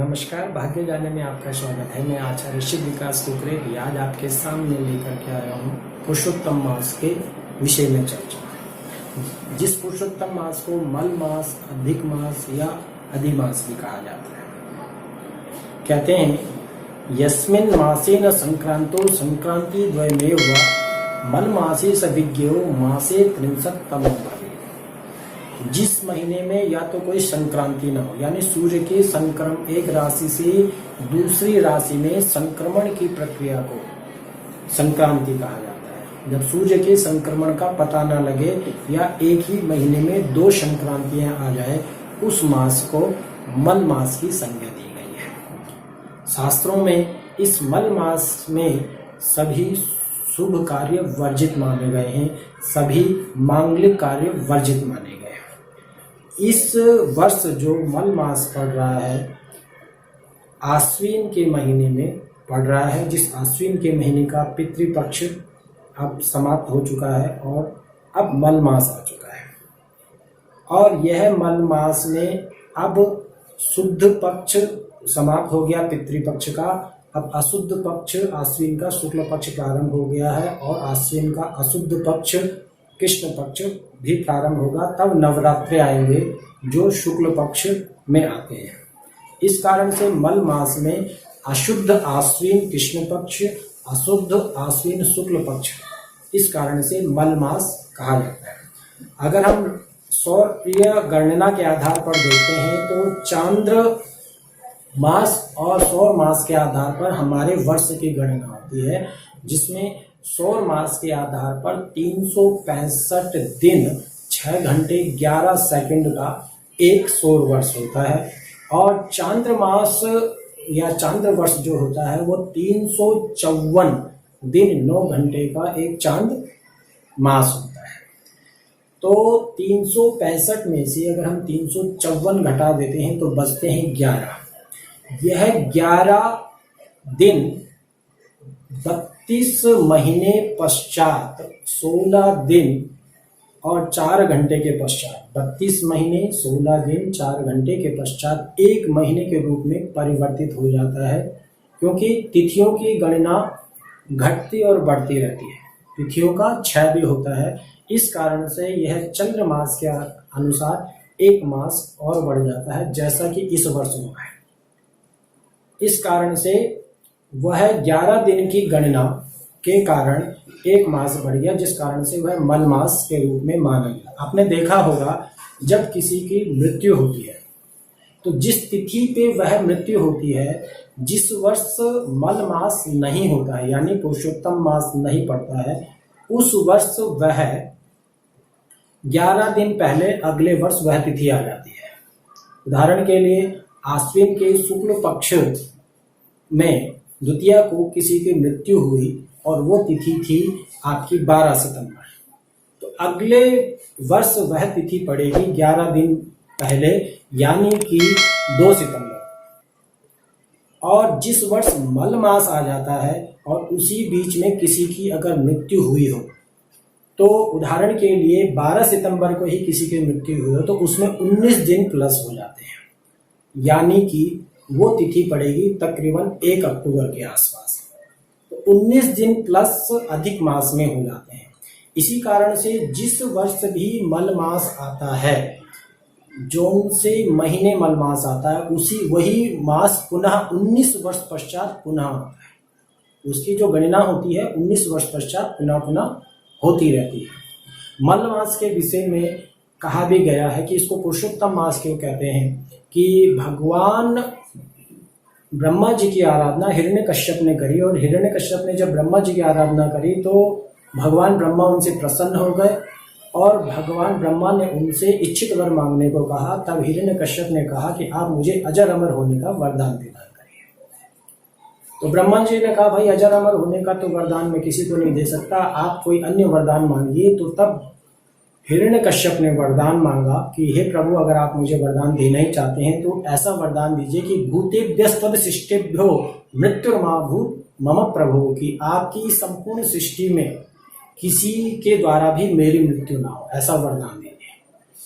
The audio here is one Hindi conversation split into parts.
नमस्कार, भाग्य जाने में आपका स्वागत है। मैं आचार्य शिव विकास कुकरे आज आपके सामने लेकर के आया हूँ पुरुषोत्तम मास के विषय में चर्चा। जिस पुरुषोत्तम मास को मल मास, अधिक मास या अधिमास भी कहा जाता है। कहते हैं यस्मिन् मासेन संक्रांतो संक्रांति द्वयमेव मल मासे सविज्ञो मासे त्रिंशत्तमो भवेत्। जिस महीने में या तो कोई संक्रांति न हो, यानी सूर्य के संक्रमण एक राशि से दूसरी राशि में संक्रमण की प्रक्रिया को संक्रांति कहा जाता है। जब सूर्य के संक्रमण का पता न लगे या एक ही महीने में दो संक्रांतियां आ जाए, उस मास को मल मास की संज्ञा दी गई है। शास्त्रों में इस मल मास में सभी शुभ कार्य वर्जित माने गए हैं, सभी मांगलिक कार्य वर्जित माने गए हैं। इस वर्ष जो मल मास पड़ रहा है आश्विन के महीने में पड़ रहा है, जिस आश्विन के महीने का पितृपक्ष अब समाप्त हो चुका है और अब मल मास आ चुका है। और यह मल मास में अब शुद्ध पक्ष समाप्त हो गया पितृपक्ष का, अब अशुद्ध पक्ष आश्विन का शुक्ल पक्ष प्रारंभ हो गया है और आश्विन का अशुद्ध पक्ष कृष्ण पक्ष भी प्रारंभ होगा। तब नवरात्रे आएंगे जो शुक्ल पक्ष में आते हैं। इस कारण से मल मास में अशुद्ध आश्विन कृष्ण पक्ष, अशुद्ध आश्विन शुक्ल पक्ष, इस कारण से मल मास कहा जाता है। अगर हम सौर्य गणना के आधार पर देखते हैं तो चांद्र मास और सौर मास के आधार पर हमारे वर्ष की गणना होती है, जिसमें सौर मास के आधार पर 365 दिन 6 घंटे 11 सेकंड का एक सौर वर्ष होता है और चांद्र मास या चांद्र वर्ष जो होता है वो 354 दिन 9 घंटे का एक चांद मास होता है। तो 365 में से अगर हम 354 घटा देते हैं तो बचते हैं 11। यह 11 दिन 32 महीने पश्चात 16 दिन और 4 घंटे के पश्चात 32 महीने 16 दिन 4 घंटे के पश्चात एक महीने के रूप में परिवर्तित हो जाता है, क्योंकि तिथियों की गणना घटती और बढ़ती रहती है, तिथियों का क्षय भी होता है। इस कारण से यह चंद्र मास के अनुसार एक मास और बढ़ जाता है, जैसा कि इस वर्ष हुआ है। इस कारण से वह 11 दिन की गणना के कारण एक मास बढ़ गया, जिस कारण से वह मल मास के रूप में माना गया। आपने देखा होगा जब किसी की मृत्यु होती है तो जिस तिथि पे वह मृत्यु होती है, जिस वर्ष मल मास नहीं होता है यानी पुरुषोत्तम मास नहीं पड़ता है, उस वर्ष वह 11 दिन पहले अगले वर्ष वह तिथि आ जाती है। उदाहरण के लिए आश्विन के शुक्ल पक्ष में द्वितीया को किसी की मृत्यु हुई और वो तिथि थी आपकी 12 सितंबर, तो अगले वर्ष वह तिथि पड़ेगी 11 दिन पहले यानी कि 2 सितंबर। और जिस वर्ष मल मास आ जाता है और उसी बीच में किसी की अगर मृत्यु हुई हो, तो उदाहरण के लिए 12 सितंबर को ही किसी की मृत्यु हुई हो तो उसमें 19 दिन प्लस हो जाते हैं, यानी कि वो तिथि पड़ेगी तकरीबन 1 अक्टूबर के आसपास। तो 19 दिन प्लस अधिक मास में हो जाते हैं। इसी कारण से जिस वर्ष भी मल मास आता है, जो से महीने मल मास आता है, उसी वही मास पुनः 19 वर्ष पश्चात पुनः आता है। उसकी जो गणना होती है 19 वर्ष पश्चात पुनः पुनः होती रहती है। मल मास के विषय में कहा भी गया है कि इसको पुरुषोत्तम मास क्यों कहते हैं कि भगवान ब्रह्मा जी की आराधना हिरण्यकश्यप ने करी और हिरण्यकश्यप ने जब ब्रह्मा जी की आराधना करी तो भगवान ब्रह्मा उनसे प्रसन्न हो गए और भगवान ब्रह्मा ने उनसे इच्छित वर मांगने को कहा। तब हिरण्यकश्यप ने कहा कि आप मुझे अजर अमर होने का वरदान प्रदान करिए। तो ब्रह्मा जी ने कहा भाई अजर अमर होने का तो वरदान मैं किसी को नहीं दे सकता, आप कोई अन्य वरदान मांगिए। तो तब हिरण्यकश्यप ने वरदान मांगा कि हे प्रभु, अगर आप मुझे वरदान देना ही चाहते हैं तो ऐसा वरदान दीजिए कि भूतेभ्यस्तद सृष्टिभ्यो मृत्युर्माभूत मम प्रभु, की आपकी संपूर्ण सृष्टि में किसी के द्वारा भी मेरी मृत्यु ना हो, ऐसा वरदान दीजिए।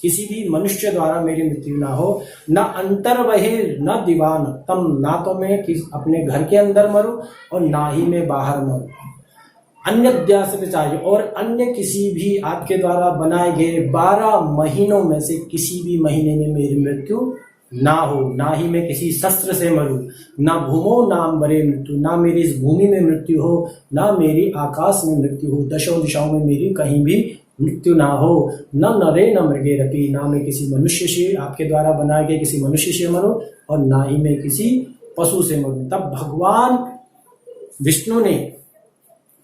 किसी भी मनुष्य द्वारा मेरी मृत्यु ना हो, न अंतर्बहिर न दीवान तम, ना तो मैं अपने घर के अंदर मरूं और ना ही मैं बाहर मरूं। अन्य से चाहिए, और अन्य किसी भी आपके द्वारा बनाए गए 12 महीनों में से किसी भी महीने में मेरी मृत्यु ना हो, ना ही मैं किसी शस्त्र से मरूं, ना भूमो नाम बरे मृत्यु, ना मेरी इस भूमि में मृत्यु हो, ना मेरी आकाश में मृत्यु हो, दशों दिशाओं में मेरी कहीं भी मृत्यु ना हो, न नरे न मृगे रपी, ना मैं किसी मनुष्य से, आपके द्वारा बनाए गए किसी मनुष्य से मरूं और ना ही मैं किसी पशु से मरूं। तब भगवान विष्णु ने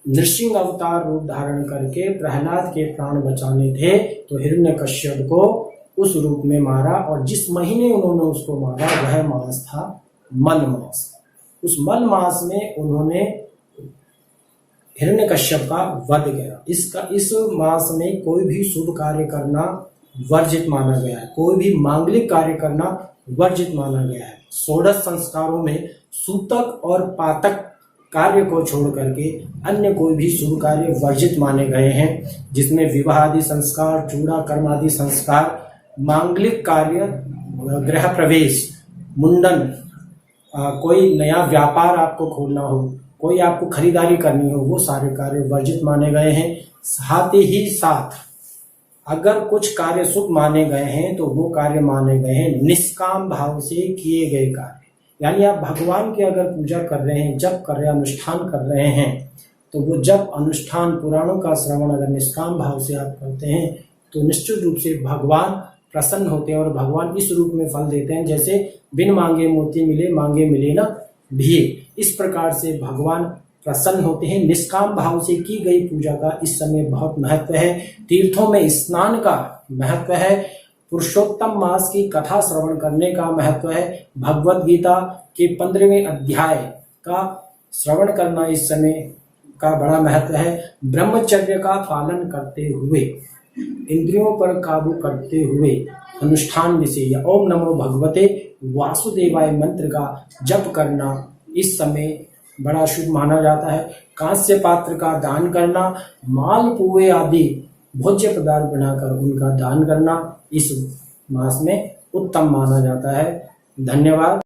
नृसिंह अवतार रूप धारण करके प्रहलाद के प्राण बचाने थे, तो हिरण्यकश्यप को उस रूप में मारा, और जिस महीने उन्होंने उसको मारा वह मास था मल मास। उस मल मास में उन्होंने हिरण्यकश्यप का वध किया। इस मास में कोई भी शुभ कार्य करना वर्जित माना गया है, कोई भी मांगलिक कार्य करना वर्जित माना गया है। 16 संस्कारों में सूतक और पातक कार्य को छोड़ करके अन्य कोई भी शुभ कार्य वर्जित माने गए हैं, जिसमें विवाह आदि संस्कार, चूड़ा कर्म आदि संस्कार, मांगलिक कार्य, गृह प्रवेश, मुंडन, कोई नया व्यापार आपको खोलना हो, कोई आपको खरीदारी करनी हो, वो सारे कार्य वर्जित माने गए हैं। साथ ही साथ अगर कुछ कार्य शुभ माने गए हैं तो वो कार्य माने गए हैं निष्काम भाव से किए गए कार्य। यानी आप भगवान की अगर पूजा कर रहे हैं, जप कर रहे हैं, अनुष्ठान कर रहे हैं, तो वो जब अनुष्ठान पुराणों का श्रवण अगर निष्काम भाव से आप करते हैं तो निश्चित रूप से भगवान प्रसन्न होते हैं और भगवान इस रूप में फल देते हैं, जैसे बिन मांगे मोती मिले, मांगे मिले ना भी। इस प्रकार से भगवान प्रसन्न होते हैं। निष्काम भाव से की गई पूजा का इस समय बहुत महत्व है। तीर्थों में स्नान का महत्व है। पुरुषोत्तम मास की कथा श्रवण करने का महत्व है। भगवत गीता के 15वें अध्याय का श्रवण करना इस समय का बड़ा महत्व है। ब्रह्मचर्य का पालन करते हुए, इंद्रियों पर काबू करते हुए अनुष्ठान विषय या ओम नमो भगवते वासुदेवाय मंत्र का जप करना इस समय बड़ा शुभ माना जाता है। कांस्य पात्र का दान करना, माल पुए आदि भोज्य पदार्थ बनाकर उनका दान करना इस मास में उत्तम माना जाता है। धन्यवाद।